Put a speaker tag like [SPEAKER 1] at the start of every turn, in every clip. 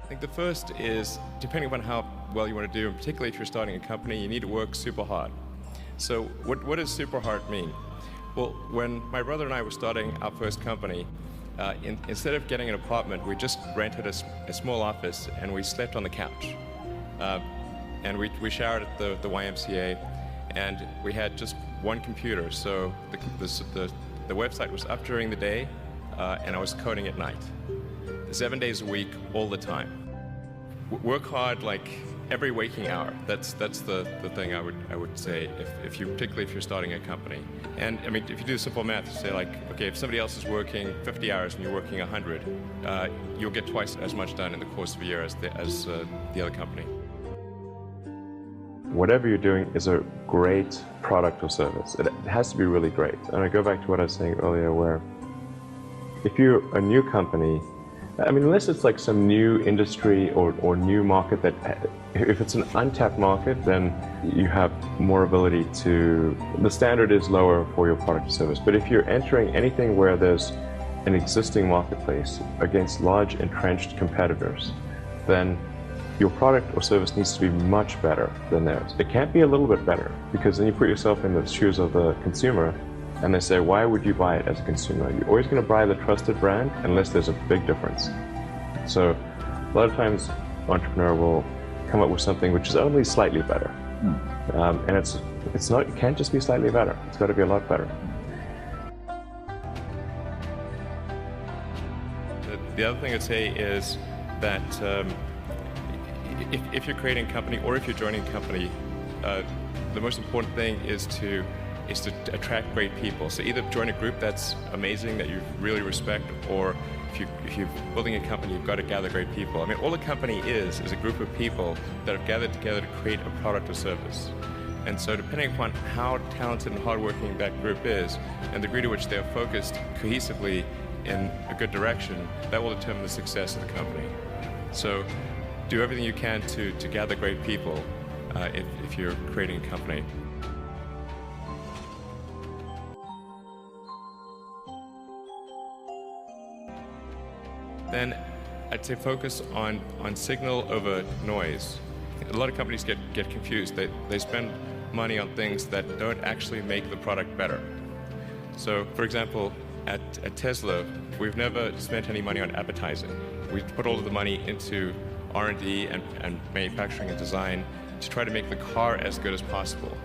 [SPEAKER 1] I think the first is, depending upon how well you want to do, and particularly if you're starting a company, you need to work super hard. So what does super hard mean? Well, when my brother and I were starting our first company, instead of getting an apartment, we just rented a small office and we slept on the couch. And we showered at the YMCA, and we had just one computer. So the website was up during the day, and I was coding at night. 7 days a week, all the time. Work hard like every waking hour. That's the thing I would say, particularly if you're starting a company. And I mean, if you do simple math, you say like, okay, if somebody else is working 50 hours and you're working 100, you'll get twice as much done in the course of a year as the other company.
[SPEAKER 2] Whatever you're doing is a great product or service. It has to be really great. And I go back to what I was saying earlier, where if you're a new company, I mean, unless it's like some new industry or new market that, if it's an untapped market, then you have more ability to, the standard is lower for your product or service. But if you're entering anything where there's an existing marketplace against large entrenched competitors, then your product or service needs to be much better than theirs. It can't be a little bit better, because then you put yourself in the shoes of the consumer, and they say, why would you buy it as a consumer? You're always going to buy the trusted brand unless there's a big difference. So a lot of times, an entrepreneur will come up with something which is only slightly better. And it's not, it can't just be slightly better. It's got to be a lot better.
[SPEAKER 1] The other thing I'd say is that if you're creating a company or if you're joining a company, the most important thing is to attract great people. So either join a group that's amazing, that you really respect, or if you're building a company, you've got to gather great people. I mean, all a company is a group of people that have gathered together to create a product or service. And so depending upon how talented and hardworking that group is, and the degree to which they're focused cohesively in a good direction, that will determine the success of the company. So do everything you can to gather great people if you're creating a company. Then I'd say focus on signal over noise. A lot of companies get confused. They spend money on things that don't actually make the product better. So, for example, at Tesla, we've never spent any money on advertising. We put all of the money into R&D and manufacturing and design to try to make the car as good as possible.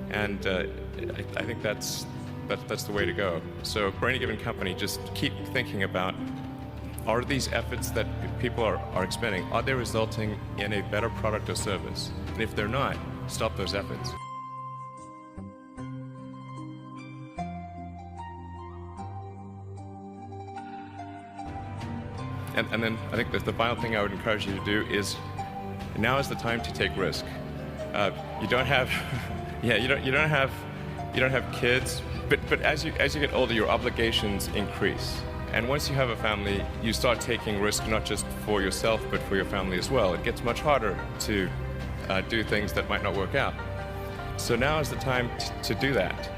[SPEAKER 1] And I think that's the way to go. So for any given company, just keep thinking about, are these efforts that people are expending, are they resulting in a better product or service? And if they're not, stop those efforts. And then I think that the final thing I would encourage you to do is, now is the time to take risk. You don't have, you don't have kids, but as you get older, your obligations increase. And once you have a family, you start taking risk not just for yourself, but for your family as well. It gets much harder to do things that might not work out. So now is the time to do that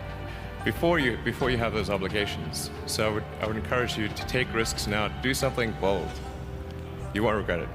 [SPEAKER 1] before you have those obligations. So I would encourage you to take risks now. Do something bold. You won't regret it.